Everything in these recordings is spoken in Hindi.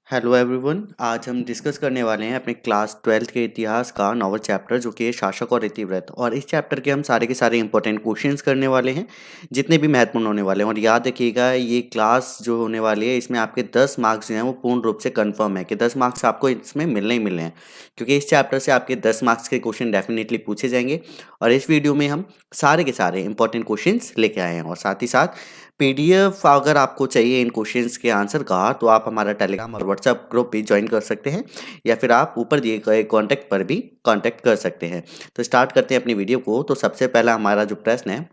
Hello everyone. आज हम डिस्कस करने वाले हैं अपने क्लास 12th के इतिहास का नॉवल चैप्टर जो कि है शासक और इतिव्रत। और इस चैप्टर के हम सारे के सारे इंपॉर्टेंट क्वेश्चंस करने वाले हैं जितने भी महत्वपूर्ण होने वाले हैं। और याद रखिएगा ये क्लास जो होने वाली है इसमें आपके 10 मार्क्स जो हैं वो पूर्ण रूप से कंफर्म है कि 10 मार्क्स आपको इसमें मिलने ही मिलने हैं, क्योंकि इस चैप्टर से आपके 10 मार्क्स के क्वेश्चन डेफिनेटली पूछे जाएंगे। और इस वीडियो में हम सारे के सारे इंपॉर्टेंट क्वेश्चंस लेके आए हैं। और साथ ही साथ पीडीएफ अगर आपको चाहिए इन क्वेश्चंस के आंसर का तो आप हमारा टेलीग्राम और व्हाट्सएप ग्रुप भी ज्वाइन कर सकते हैं, या फिर आप ऊपर दिए गए कॉन्टैक्ट पर भी कांटेक्ट कर सकते हैं। तो स्टार्ट करते हैं अपनी वीडियो को। तो सबसे पहला हमारा जो प्रश्न है,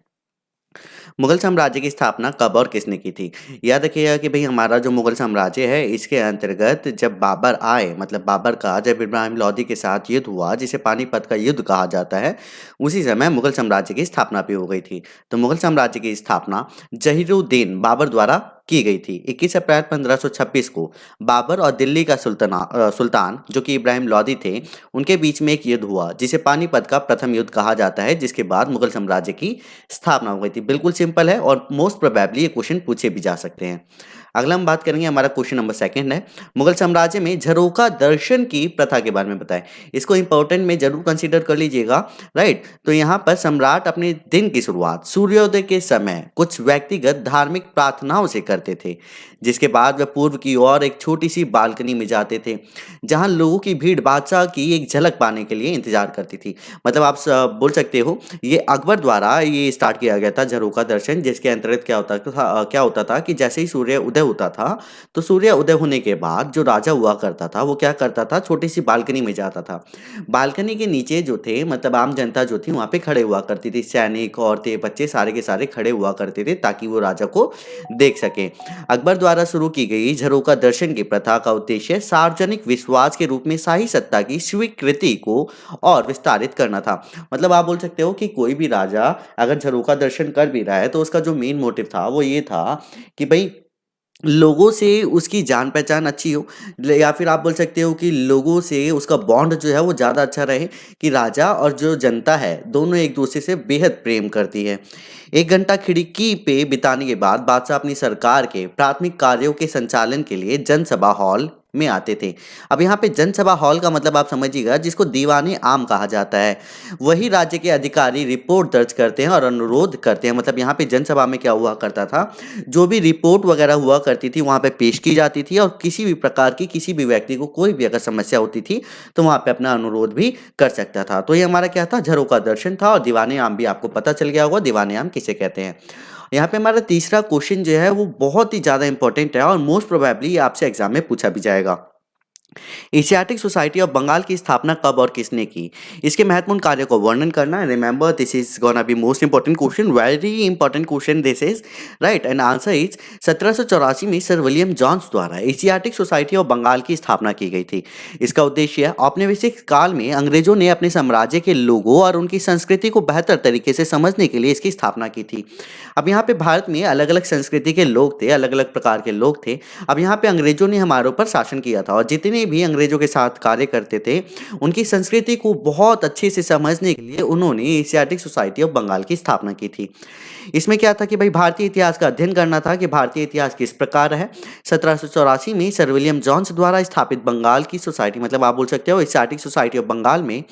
मुगल साम्राज्य की स्थापना कब और किसने की थी। याद रखिएगा कि भाई हमारा जो मुगल साम्राज्य है इसके अंतर्गत जब बाबर आए, मतलब बाबर का जब इब्राहिम लोदी के साथ युद्ध हुआ जिसे पानीपत का युद्ध कहा जाता है, उसी समय मुगल साम्राज्य की स्थापना भी हो गई थी। तो मुगल साम्राज्य की स्थापना जहीरुद्दीन बाबर द्वारा की गई थी। 21 अप्रैल 1526 को बाबर और दिल्ली का सुल्तान जो कि इब्राहिम लोदी थे, उनके बीच में एक युद्ध हुआ जिसे पानीपत का प्रथम युद्ध कहा जाता है, जिसके बाद मुगल साम्राज्य की स्थापना हो गई थी। बिल्कुल सिंपल है और मोस्ट प्रोबेबली ये क्वेश्चन पूछे भी जा सकते हैं। अगला हम बात करेंगे, हमारा क्वेश्चन नंबर सेकंड है, मुगल साम्राज्य में झरोखा दर्शन की प्रथा के बारे में बताएं। इसको इंपॉर्टेंट में जरूर कंसीडर कर लीजिएगा, राइट। तो यहाँ पर सम्राट अपने दिन की शुरुआत सूर्योदय के समय कुछ व्यक्तिगत धार्मिक प्रार्थनाओं से करते थे, जिसके बाद वह पूर्व की ओर एक छोटी सी बालकनी में जाते थे जहां लोगों की भीड़ बादशाह की एक झलक पाने के लिए इंतजार करती थी। मतलब आप बोल सकते हो ये अकबर द्वारा ये स्टार्ट किया गया था झरोखा दर्शन, जिसके अंतर्गत क्या होता था कि जैसे ही सूर्य उदय होता था तो सूर्य उदय होने के बाद जो राजा हुआ करता था वो क्या करता था, छोटी सी बालकनी में जाता था। बालकनी के नीचे जो थे, मतलब आम जनता जो थी वहां पे खड़े हुआ करती थी, सैनिक औरतें बच्चे सारे के सारे खड़े हुआ करते थे ताकि वो राजा को देख सके। अकबर द्वारा शुरू की गई झरोखा दर्शन की प्रथा का उद्देश्य सार्वजनिक विश्वास के रूप में शाही सत्ता की स्वीकृति को और विस्तारित करना था। मतलब आप बोल सकते हो कि कोई भी राजा अगर झरोखा दर्शन कर भी रहा है तो उसका जो मेन मोटिव था वो ये था कि भाई लोगों से उसकी जान पहचान अच्छी हो, या फिर आप बोल सकते हो कि लोगों से उसका बॉन्ड जो है वो ज़्यादा अच्छा रहे, कि राजा और जो जनता है दोनों एक दूसरे से बेहद प्रेम करती है। 1 घंटा खिड़की पे बिताने के बाद बादशाह अपनी सरकार के प्राथमिक कार्यों के संचालन के लिए जनसभा हॉल में आते थे। अब यहाँ पे जनसभा हॉल का मतलब आप समझिएगा जिसको दीवाने आम कहा जाता है। वही राज्य के अधिकारी रिपोर्ट दर्ज करते हैं और अनुरोध करते हैं। मतलब यहाँ पे जनसभा में क्या हुआ करता था, जो भी रिपोर्ट वगैरह हुआ करती थी वहाँ पे पेश की जाती थी, और किसी भी प्रकार की किसी भी व्यक्ति को कोई भी अगर समस्या होती थी तो वहाँ पे अपना अनुरोध भी कर सकता था। तो ये हमारा क्या था, झरोखा दर्शन था। और दीवाने आम भी आपको पता चल गया होगा दीवाने आम किसे कहते हैं। यहाँ पे हमारा तीसरा क्वेश्चन जो है वो बहुत ही ज्यादा इंपॉर्टेंट है और मोस्ट प्रोबेबली आपसे एग्जाम में पूछा भी जाएगा। एशियाटिक सोसाइटी ऑफ बंगाल की स्थापना कब और किसने की, इसके महत्वपूर्ण कार्य को वर्णन करना। Remember this is gonna be most important question, very important question this is, right. And answer is 1784 में सर विलियम जॉन्स द्वारा एशियाटिक सोसाइटी ऑफ बंगाल की स्थापना की गई थी। इसका उद्देश्य औपनिवेशिक काल में अंग्रेजों ने अपने साम्राज्य के लोगों और उनकी संस्कृति को बेहतर तरीके से समझने के लिए इसकी स्थापना की थी। अब यहाँ पे भारत में अलग अलग संस्कृति के लोग थे, अलग अलग प्रकार के लोग थे। अब यहाँ पे अंग्रेजों ने हमारे ऊपर शासन किया था, और जितने भी अंग्रेजों के साथ कार्य करते थे उनकी संस्कृति को बहुत अच्छे से समझने के लिए उन्होंने एशियाटिक सोसाइटी ऑफ बंगाल की स्थापना की थी। इसमें क्या था कि भाई भारतीय इतिहास का अध्ययन करना था कि भारतीय इतिहास किस प्रकार है। 1784 में सर विलियम जॉन्स द्वारा स्थापित बंगाल की सोसाइटी, मतलब आप बोल सकते हो एशियाटिक सोसाइटी ऑफ बंगाल में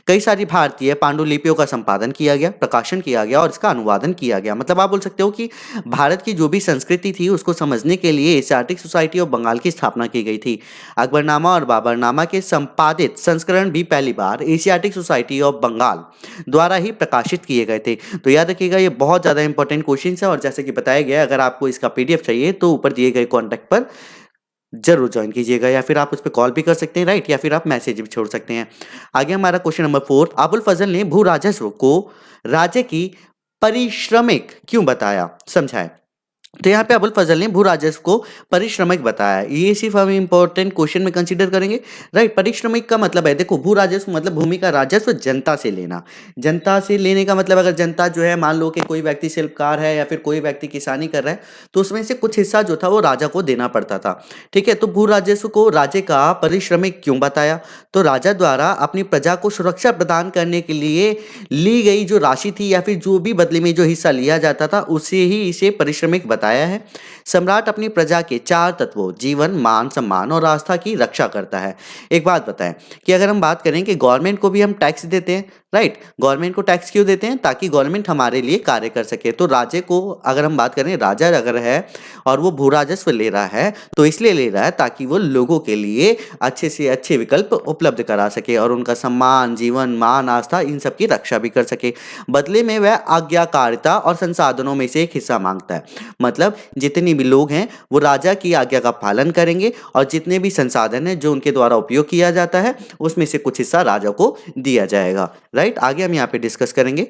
कई सारी भारतीय पांडुलिपियों का संपादन किया गया, प्रकाशन किया गया और इसका अनुवादन किया गया। मतलब आप बोल सकते हो कि भारत की जो भी संस्कृति थी उसको समझने के लिए एशियाटिक सोसाइटी ऑफ बंगाल की स्थापना की गई थी। अकबरनामा और बाबरनामा के संपादित संस्करण भी पहली बार एशियाटिक सोसाइटी ऑफ बंगाल द्वारा ही प्रकाशित किए गए थे। तो याद रखिएगा ये बहुत ज़्यादा इंपॉर्टेंट क्वेश्चन है, और जैसे कि बताया गया अगर आपको इसका पीडीएफ चाहिए तो ऊपर दिए गए कॉन्टैक्ट पर जरूर ज्वाइन कीजिएगा, या फिर आप उस पर कॉल भी कर सकते हैं, राइट, या फिर आप मैसेज भी छोड़ सकते हैं। आगे हमारा क्वेश्चन नंबर 4, अबुल फजल ने भू राजस्व को राज्य की परिश्रमिक क्यों बताया, समझाएं। तो यहाँ पे अबुल फजल ने भू राजस्व को परिश्रमिक बताया। ये सिर्फ हम इंपॉर्टेंट क्वेश्चन में कंसीडर करेंगे, राइट। परिश्रमिक का मतलब है, देखो भू राजस्व मतलब भूमि का राजस्व जनता से लेना। जनता से लेने का मतलब अगर जनता जो है, मान लो कि कोई व्यक्ति शिल्पकार है या फिर कोई व्यक्ति किसानी कर रहा है तो उसमें से कुछ हिस्सा जो था वो राजा को देना पड़ता था, ठीक है। तो भू राजस्व को राज्य का परिश्रमिक क्यों बताया, तो राजा द्वारा अपनी प्रजा को सुरक्षा प्रदान करने के लिए ली गई जो राशि थी या फिर जो भी बदले में जो हिस्सा लिया जाता था उसे ही इसे परिश्रमिक बताया है। सम्राट अपनी प्रजा के 4 तत्वों जीवन, मान, सम्मान और आस्था की रक्षा करता है। एक बात बताएं कि अगर हम बात करें कि गवर्नमेंट को भी हम टैक्स देते हैं, राइट? गवर्नमेंट को टैक्स क्यों देते हैं? ताकि गवर्नमेंट हमारे लिए कार्य कर सके। तो राज्य को अगर हम बात करें, राजा अगर है और वो भू राजस्व ले रहा है तो इसलिए ले रहा है ताकि वो लोगों के लिए अच्छे से अच्छे विकल्प उपलब्ध करा सके और उनका सम्मान, जीवन, मान, आस्था इन सब की रक्षा भी कर सके। बदले में वह आज्ञाकारिता और संसाधनों में से एक हिस्सा मांगता है। मतलब जितने भी लोग हैं वो राजा की आज्ञा का पालन करेंगे और जितने भी संसाधन हैं जो उनके द्वारा उपयोग किया जाता है उसमें से कुछ हिस्सा राजा को दिया जाएगा। राइट, आगे हम यहाँ पे डिस्कस करेंगे।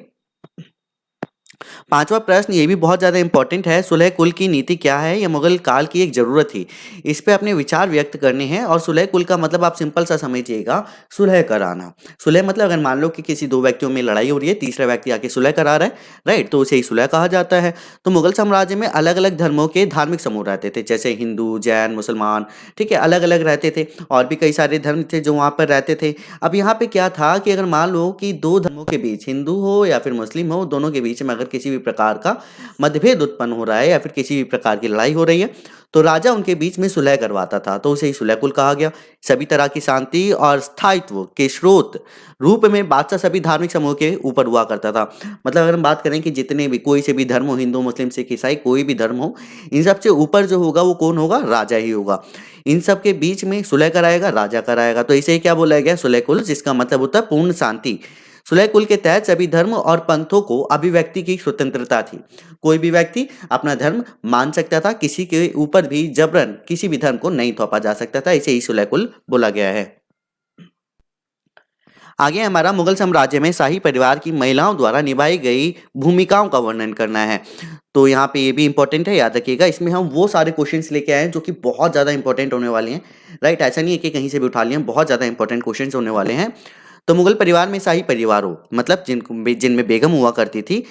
पांचवा प्रश्न ये भी बहुत ज़्यादा इंपॉर्टेंट है। सुलह कुल की नीति क्या है? यह मुगल काल की एक ज़रूरत थी। इस पे अपने विचार व्यक्त करने हैं। और सुलह कुल का मतलब आप सिंपल सा समझिएगा, सुलह कराना। सुलह मतलब अगर मान लो कि किसी दो व्यक्तियों में लड़ाई हो रही है, तीसरा व्यक्ति आके सुलह करा रहा है, राइट, तो उसे ही सुलह कहा जाता है। तो मुगल साम्राज्य में अलग अलग धर्मों के धार्मिक समूह रहते थे, जैसे हिंदू, जैन, मुसलमान, ठीक है, अलग अलग रहते थे। और भी कई सारे धर्म थे जो वहाँ पर रहते थे। अब यहाँ पे क्या था कि अगर मान लो कि दो धर्मों के बीच, हिंदू हो या फिर मुस्लिम हो, दोनों के बीच में अगर किसी भी प्रकार का मतभेद उत्पन्न हो रहा है या फिर किसी भी प्रकार की लड़ाई हो रही है तो राजा उनके बीच में सुलह करवाता था, तो उसे ही सुलह कुल कहा गया। सभी तरह की शांति और स्थायित्व के स्रोत रूप में बादशाह सभी धार्मिक समूह के ऊपर हुआ करता था। मतलब अगर हम बात करें कि जितने भी कोई से भी धर्म हो, हिंदू, मुस्लिम, सिख, ईसाई, कोई भी धर्म हो, इन सबसे ऊपर जो होगा वो कौन होगा? राजा ही होगा। इन सब के बीच में सुलह कराएगा, राजा कराएगा। तो इसे क्या बोला गया? सुलह कुल, जिसका मतलब होता है पूर्ण शांति। सुलह कुल के तहत सभी धर्म और पंथों को अभिव्यक्ति की स्वतंत्रता थी। कोई भी व्यक्ति अपना धर्म मान सकता था, किसी के ऊपर भी जबरन किसी भी धर्म को नहीं थोपा जा सकता था। इसे ही सुलह कुल बोला गया है। आगे हमारा मुगल साम्राज्य में शाही परिवार की महिलाओं द्वारा निभाई गई भूमिकाओं का वर्णन करना है। तो यहाँ पे ये भी इंपॉर्टेंट है, याद रखिएगा। इसमें हम वो सारे क्वेश्चंस लेके आए हैं जो कि बहुत ज़्यादा इंपॉर्टेंट होने वाले हैं, राइट? ऐसा नहीं है कि कहीं से भी उठा लिए, बहुत ज़्यादा इंपॉर्टेंट क्वेश्चंस होने वाले हैं। तो मुगल परिवार में शाही परिवारों मतलब जिनमें बेगम हुआ करती थी,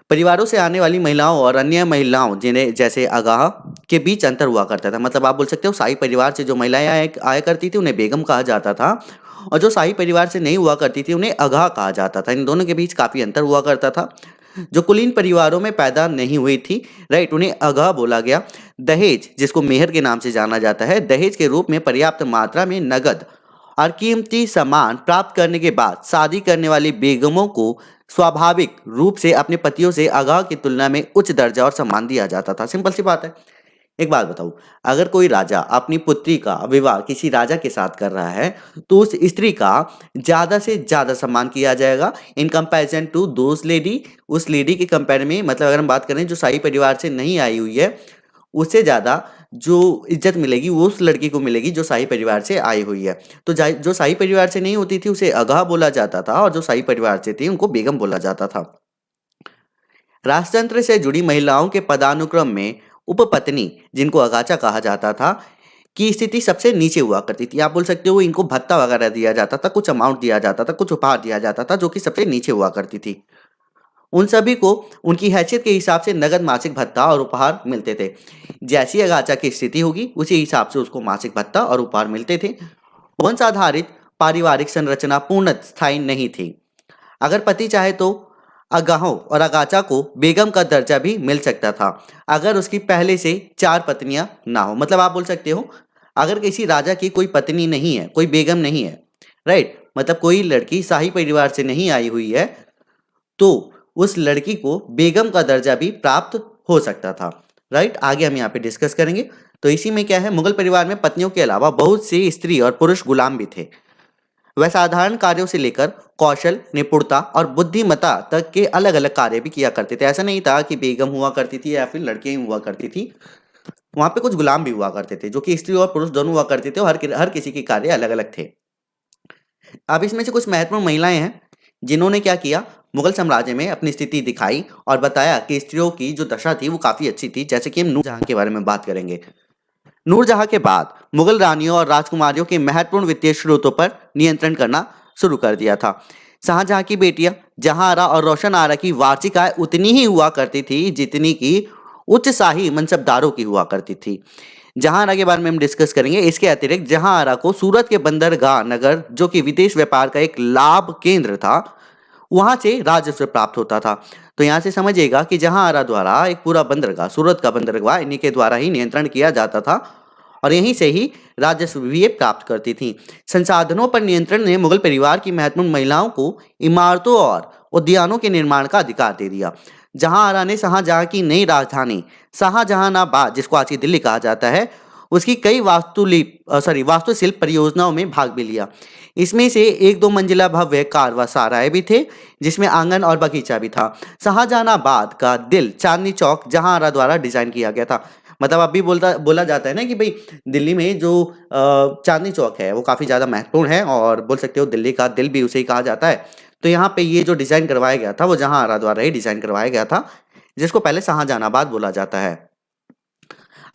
परिवारों से आने वाली महिलाओं और अन्य महिलाओं जिन्हें जैसे अगाह के बीच अंतर हुआ करता था। मतलब आप बोल सकते हो शाही परिवार से जो महिलाएं आया करती थी उन्हें बेगम कहा जाता था, और जो शाही परिवार से नहीं हुआ करती थी उन्हें अगाह कहा जाता था। इन दोनों के बीच काफ़ी अंतर हुआ करता था। जो कुलीन परिवारों में पैदा नहीं हुई थी, राइट, उन्हें अगाह बोला गया। दहेज, जिसको मेहर के नाम से जाना जाता है, दहेज के रूप में पर्याप्त मात्रा में नगद और कीमती सामान प्राप्त करने के बाद शादी करने वाली बेगमों को स्वाभाविक रूप से अपने पतियों से अगाह की तुलना में उच्च दर्जा और सम्मान दिया जाता था। सिंपल सी बात है। एक बात बताऊं, अगर कोई राजा अपनी पुत्री का विवाह किसी राजा के साथ कर रहा है तो उस स्त्री का ज्यादा से ज्यादा सम्मान किया जाएगा in comparison to those lady. उस लेडी के कंपेयर में, मतलब अगर हम बात करें जो शाही परिवार से नहीं आई हुई है, उससे ज्यादा जो इज्जत मिलेगी वो उस लड़की को मिलेगी जो शाही परिवार से आई हुई है। तो जो शाही परिवार से नहीं होती थी उसे अगाह बोला जाता था, और जो शाही परिवार से थी उनको बेगम बोला जाता था। राजतंत्र से जुड़ी महिलाओं के पदानुक्रम में उपपत्नी, जिनको अगाचा कहा जाता था, की स्थिति सबसे नीचे हुआ करती थी। आप बोल सकते हो इनको भत्ता वगैरह दिया जाता था, कुछ अमाउंट दिया जाता था, कुछ उपहार दिया जाता था, जो कि सबसे नीचे हुआ करती थी। उन सभी को उनकी हैसियत के हिसाब से नगद मासिक भत्ता और उपहार मिलते थे। जैसी अगाचा की स्थिति होगी उसी हिसाब से उसको मासिक भत्ता और उपहार मिलते थे। वंश आधारित पारिवारिक संरचना पूर्ण स्थायी नहीं थी। अगर पति चाहे तो अगाहों और अगाचा को बेगम का दर्जा भी मिल सकता था अगर उसकी पहले से 4 पत्नियां ना हो। मतलब आप बोल सकते हो अगर किसी राजा की कोई पत्नी नहीं है, कोई बेगम नहीं है, राइट, मतलब कोई लड़की शाही परिवार से नहीं आई हुई है, तो उस लड़की को बेगम का दर्जा भी प्राप्त हो सकता था, राइट। आगे हम यहाँ पे डिस्कस करेंगे। तो इसी में क्या है, मुगल परिवार में पत्नियों के अलावा बहुत से स्त्री और पुरुष गुलाम भी थे। वह साधारण कार्यों से लेकर कौशल, निपुणता और बुद्धिमत्ता तक के अलग अलग कार्य भी किया करते थे। ऐसा नहीं था कि बेगम हुआ करती थी या फिर लड़कियां ही हुआ करती थी, वहां पे कुछ गुलाम भी हुआ करते थे जो कि स्त्री और पुरुष दोनों हुआ करते थे, और हर किसी के कार्य अलग अलग थे। अब इसमें से कुछ महत्वपूर्ण महिलाएं हैं जिन्होंने क्या किया, मुगल साम्राज्य में अपनी स्थिति दिखाई और बताया कि स्त्रियों की जो दशा थी वो काफी अच्छी थी। जैसे कि हम नूरजहां के बारे में बात करेंगे। नूरजहां के बाद मुगल रानियों और राजकुमारियों के महत्वपूर्ण वित्तीय स्रोतों पर नियंत्रण करना शुरू कर दिया था। शाहजहां की बेटियां जहांआरा और रोशन आरा की वार्षिक आय उतनी ही हुआ करती थी जितनी की उच्च शाही मनसबदारों की हुआ करती थी। जहांआरा के बारे में हम डिस्कस करेंगे। इसके अतिरिक्त जहांआरा को सूरत के बंदरगाह नगर, जो कि विदेश व्यापार का एक लाभ केंद्र था, वहां से राजस्व प्राप्त होता था। तो तो यहाँ से समझिएगा कि जहांआरा द्वारा एक पूरा बंदरगाह, सूरत का बंदरगाह इन्हीं के द्वारा ही नियंत्रण किया जाता था और यहीं से ही राजस्व भी ये प्राप्त करती थी। संसाधनों पर नियंत्रण ने मुगल परिवार की महत्वपूर्ण महिलाओं को इमारतों और उद्यानों के निर्माण का अधिकार दे दिया। जहांआरा ने शाहजहां की नई राजधानी शाहजहानाबाद, जिसको आज की दिल्ली कहा जाता है, उसकी कई वास्तुशिल्प परियोजनाओं में भाग भी लिया। इसमें से एक 2 मंजिला भव्य कारवा सराय भी थे, जिसमें आंगन और बगीचा भी था। शाहजहानाबाद का दिल चांदनी चौक जहांआरा द्वारा डिजाइन किया गया था। मतलब अभी बोला जाता है ना कि भाई दिल्ली में जो चांदनी चौक है वो काफ़ी ज़्यादा महत्वपूर्ण है और बोल सकते हो दिल्ली का दिल भी उसे ही कहा जाता है। तो यहाँ पे ये जो डिज़ाइन करवाया गया था वो जहांआरा द्वारा ही डिज़ाइन करवाया गया था, जिसको पहले शाहजहानाबाद बोला जाता है।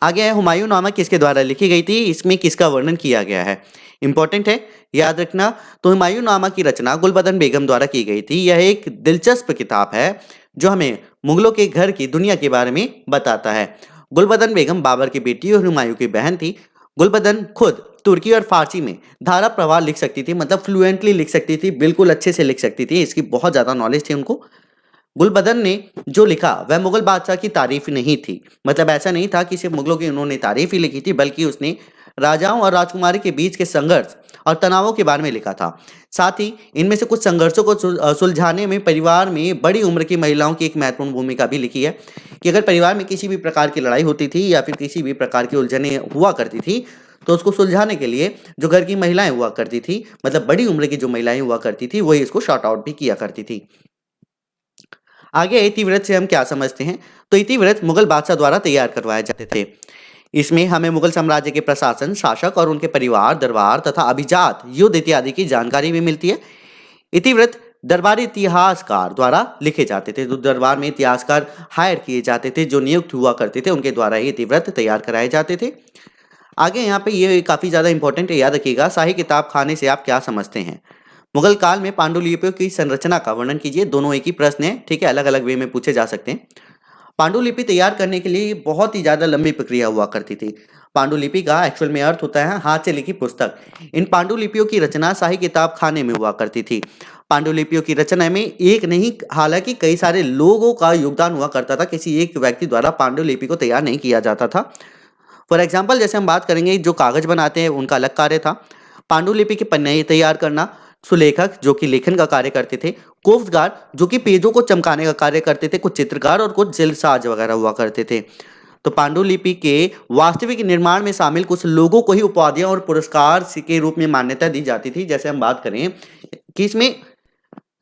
आगे है हुमायूं नामा किसके द्वारा लिखी गई थी, इसमें किसका वर्णन किया गया है, इंपॉर्टेंट है, याद रखना। तो हुमायूं नामा की रचना गुलबदन बेगम द्वारा की गई थी। यह एक दिलचस्प किताब है जो हमें मुगलों के घर की दुनिया के बारे में बताता है। गुलबदन बेगम बाबर की बेटी और हुमायूं की बहन थी। गुलबदन खुद तुर्की और फारसी में धारा प्रवाह लिख सकती थी, मतलब फ्लुएंटली लिख सकती थी, बिल्कुल अच्छे से लिख सकती थी, इसकी बहुत ज़्यादा नॉलेज थी उनको। गुलबदन ने जो लिखा वह मुगल बादशाह की तारीफ नहीं थी, मतलब ऐसा नहीं था कि सिर्फ मुगलों की उन्होंने तारीफ ही लिखी थी, बल्कि उसने राजाओं और राजकुमारी के बीच के संघर्ष और तनावों के बारे में लिखा था। साथ ही इनमें से कुछ संघर्षों को सुलझाने में परिवार में बड़ी उम्र की महिलाओं की एक महत्वपूर्ण भूमिका भी लिखी है कि अगर परिवार में किसी भी प्रकार की लड़ाई होती थी या फिर किसी भी प्रकार की उलझने हुआ करती थी, तो उसको सुलझाने के लिए जो घर की महिलाएं हुआ करती थी, मतलब बड़ी उम्र की जो महिलाएं हुआ करती थी, वही इसको शॉर्ट आउट भी किया करती थी। आगे इतिवृत्त से हम क्या समझते हैं, तो इतिवृत्त मुगल बादशाह द्वारा तैयार करवाए जाते थे। इसमें हमें मुगल साम्राज्य के प्रशासन, शासक और उनके परिवार, दरबार तथा अभिजात, युद्ध इत्यादि की जानकारी भी मिलती है। इतिवृत्त दरबारी इतिहासकार द्वारा लिखे जाते थे। तो दरबार में इतिहासकार हायर किए जाते थे, जो नियुक्त हुआ करते थे, उनके द्वारा ही इतिवृत्त तैयार कराए जाते थे। आगे यहाँ पे ये काफ़ी ज़्यादा इंपॉर्टेंट है, याद रखिएगा। शाही किताब खाने से आप क्या समझते हैं। मुगल काल में पांडुलिपियों की संरचना का वर्णन कीजिए। दोनों एक ही प्रश्न है, ठीक है, अलग अलग वे में पूछे जा सकते हैं। पांडुलिपि तैयार करने के लिए बहुत ही ज़्यादा लंबी प्रक्रिया हुआ करती थी। पांडुलिपि का एक्चुअल में अर्थ होता है हाथ से लिखी पुस्तक। इन पांडुलिपियों की रचना शाही किताब खाने में हुआ करती थी। पांडुलिपियों की रचना में एक नहीं, हालांकि कई सारे लोगों का योगदान हुआ करता था। किसी एक व्यक्ति द्वारा पांडुलिपि को तैयार नहीं किया जाता था। फॉर एग्जाम्पल जैसे हम बात करेंगे, जो कागज बनाते हैं उनका अलग कार्य था। पांडुलिपि के पन्ने तैयार करना, सुलेखक जो कि लेखन का कार्य करते थे, कोफ्तकार जो कि पेजों को चमकाने का कार्य करते थे, कुछ चित्रकार और कुछ जलसाज वगैरह हुआ करते थे। तो पांडुलिपि के वास्तविक निर्माण में शामिल कुछ लोगों को ही उपाधियां और पुरस्कार के रूप में मान्यता दी जाती थी। जैसे हम बात करें कि इसमें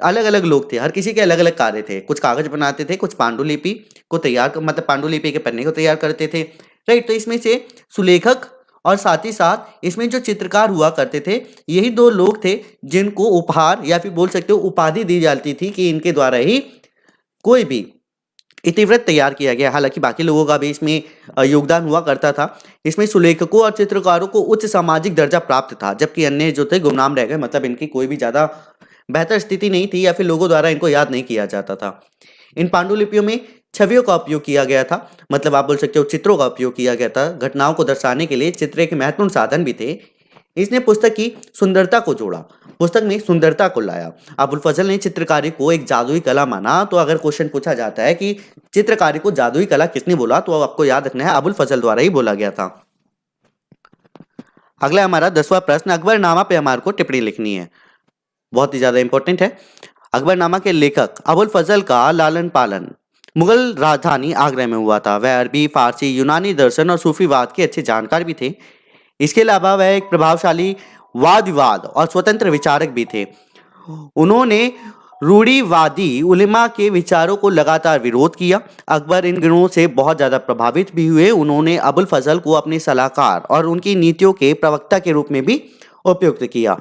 अलग अलग लोग थे, हर किसी के अलग अलग कार्य थे। कुछ कागज बनाते थे, कुछ पांडुलिपि को तैयार मतलब पांडुलिपि के पन्ने को तैयार करते थे, राइट। तो इसमें से सुलेखक और साथ ही साथ इसमें जो चित्रकार हुआ करते थे, यही 2 लोग थे जिनको उपहार या फिर बोल सकते हो उपाधि दी जाती थी कि इनके द्वारा ही कोई भी इतिवृत्त तैयार किया गया। हालांकि बाकी लोगों का भी इसमें योगदान हुआ करता था। इसमें सुलेखकों और चित्रकारों को उच्च सामाजिक दर्जा प्राप्त था, जबकि अन्य जो थे गुमनाम रह गए, मतलब इनकी कोई भी ज़्यादा बेहतर स्थिति नहीं थी या फिर लोगों द्वारा इनको याद नहीं किया जाता था। इन पांडुलिपियों में छवियों का उपयोग किया गया था, मतलब आप बोल सकते हो चित्रों का उपयोग किया गया था। घटनाओं को दर्शाने के लिए चित्र एक महत्वपूर्ण साधन भी थे। इसने पुस्तक की सुंदरता को जोड़ा, पुस्तक में सुंदरता को लाया। अबुल फजल ने चित्रकारी को एक जादुई कला माना। तो अगर क्वेश्चन पूछा जाता है कि चित्रकारी को जादुई कला किसने बोला, तो आपको याद रखना है अबुल फजल द्वारा ही बोला गया था। अगला हमारा 10वां प्रश्न, अकबरनामा पे हमारे को टिप्पणी लिखनी है, बहुत ही ज्यादा इंपॉर्टेंट है। अकबरनामा के लेखक अबुल फजल का लालन पालन मुगल राजधानी आगरा में हुआ था। वह अरबी, फारसी, यूनानी दर्शन और सूफीवाद के अच्छे जानकार भी थे। इसके अलावा वह एक प्रभावशाली वाद विवाद और स्वतंत्र विचारक भी थे। उन्होंने रूढ़िवादी उलेमा के विचारों को लगातार विरोध किया। अकबर इन गुणों से बहुत ज़्यादा प्रभावित भी हुए। उन्होंने अबुल फजल को अपने सलाहकार और उनकी नीतियों के प्रवक्ता के रूप में भी उपयुक्त किया।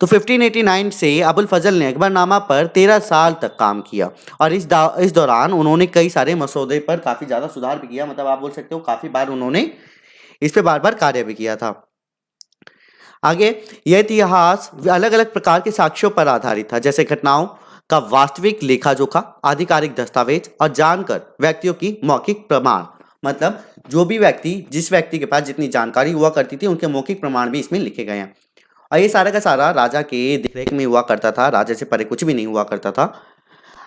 तो 1589 से अबुल फजल ने अकबरनामा पर 13 साल तक काम किया और इस दौरान उन्होंने कई सारे मसौदे पर काफ़ी ज़्यादा सुधार भी किया। मतलब आप बोल सकते हो काफ़ी बार उन्होंने इस पे बार बार कार्य भी किया था। आगे यह इतिहास अलग अलग प्रकार के साक्ष्यों पर आधारित था, जैसे घटनाओं का वास्तविक लेखा जोखा, आधिकारिक दस्तावेज और जानकर व्यक्तियों की मौखिक प्रमाण। मतलब जो भी व्यक्ति, जिस व्यक्ति के पास जितनी जानकारी हुआ करती थी, उनके मौखिक प्रमाण भी इसमें लिखे गए हैं। और ये सारा का सारा राजा के देखरेख में हुआ करता था, राजा से परे कुछ भी नहीं हुआ करता था।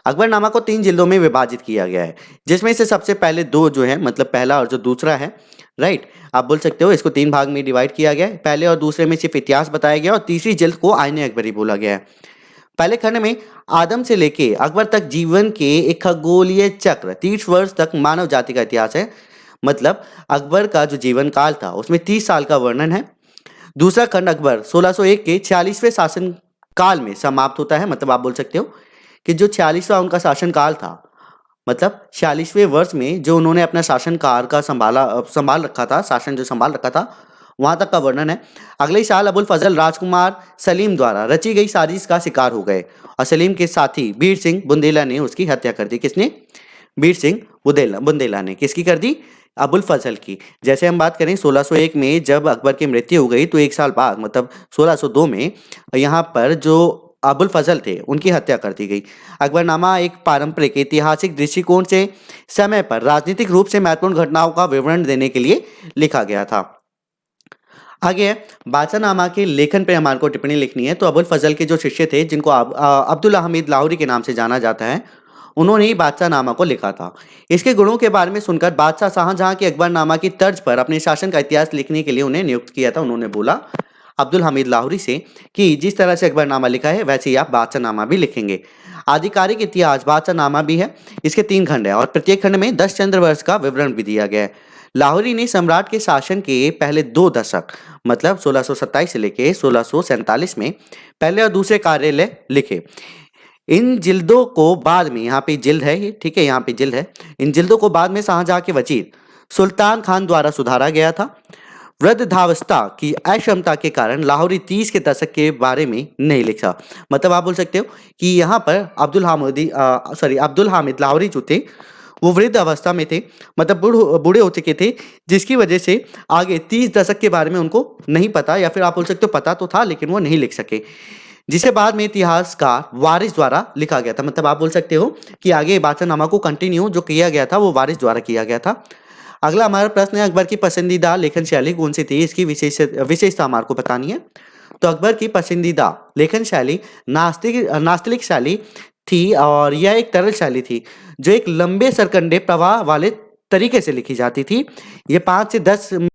अकबरनामा को 3 जिल्दों में विभाजित किया गया है, जिसमें से सबसे पहले 2 जो है मतलब पहला और जो दूसरा है, राइट? आप बोल सकते हो इसको 3 भाग में डिवाइड किया गया है। पहले और दूसरे में सिर्फ इतिहास बताया गया और तीसरी जिल्द को आईने अकबरी बोला गया है। पहले खंड में आदम से लेके अकबर तक जीवन के एक खगोलीय चक्र 30 वर्ष तक मानव जाति का इतिहास है। मतलब अकबर का जो जीवन काल था उसमें 30 साल का वर्णन है। दूसरा खंड अकबर 1601 के 46वें शासन काल में समाप्त होता है। मतलब आप बोल सकते हो कि जो 46वां उनका शासन काल था, मतलब 46वें वर्ष में जो उन्होंने अपना शासन काल का संभाल रखा था, शासन जो संभाल रखा था, वहां तक का वर्णन है। अगले ही साल अबुल फजल राजकुमार सलीम द्वारा रची गई साजिश का शिकार हो गए और सलीम के साथी बीर सिंह बुंदेला ने उसकी हत्या कर दी। किसने? बीर सिंह बुंदेला ने किसकी कर दी? अबुल फजल की। जैसे हम बात करें 1601 में जब अकबर की मृत्यु हो गई तो एक साल बाद मतलब 1602 में यहाँ पर जो अबुल फजल थे उनकी हत्या कर दी गई। अकबरनामा एक पारंपरिक ऐतिहासिक दृष्टिकोण से समय पर राजनीतिक रूप से महत्वपूर्ण घटनाओं का विवरण देने के लिए लिखा गया था। आगे बादशाहनामा के लेखन पे हमारे को टिप्पणी लिखनी है। तो अबुल फजल के जो शिष्य थे जिनको अब्दुल हमीद लाहौरी के नाम से जाना जाता है, उन्होंने ही बादशाहनामा को लिखा था। इसके गुणों के बारे में सुनकर बादशाह शाहजहां के अकबरनामा की तर्ज पर अपने शासन का इतिहास लिखने के लिए उन्हें नियुक्त किया था। उन्होंने बोला अब्दुल हमीद लाहौरी से कि जिस तरह से अकबरनामा लिखा है वैसे ही आप बादशाहनामा भी लिखेंगे। आधिकारिक इतिहास बादशाहनामा भी है। इसके 3 खंड है और प्रत्येक खंड में 10 चंद्र वर्ष का विवरण भी दिया गया है। लाहौरी ने सम्राट के शासन के पहले 2 दशक मतलब 1627 से लेके 1647 में पहले और दूसरे कार्यालय लिखे। इन जिल्दों को बाद में, यहाँ पे जिल्द है ये, ठीक है, यहाँ पे जिल्द है। इन जिल्दों को बाद में शाहजहां के वजीर सुल्तान खान द्वारा सुधारा गया था। वृद्धावस्था की अक्षमता के कारण लाहौरी 30 के दशक के बारे में नहीं लिखा। मतलब आप बोल सकते हो कि यहाँ पर अब्दुल हामिद लाहौरी जो थे वो वृद्ध अवस्था में थे, मतलब बूढ़े हो चुके थे, जिसकी वजह से आगे 30 दशक के बारे में उनको नहीं पता, या फिर आप बोल सकते हो पता तो था लेकिन वो नहीं लिख सके, जिसे बाद में इतिहासकार वारिस द्वारा लिखा गया था। मतलब आप बोल सकते हो कि आगे बादशाहनामा को कंटिन्यू जो किया गया था वो वारिस द्वारा किया गया था। अगला हमारा प्रश्न है अकबर की पसंदीदा लेखन शैली कौन सी थी? इसकी विशेषता हमारे को बतानी है। तो अकबर की पसंदीदा लेखन शैली नास्तलिक शैली थी और यह एक तरल शैली थी जो एक लंबे सरकंडे प्रवाह वाले तरीके से लिखी जाती थी। ये 5 से 10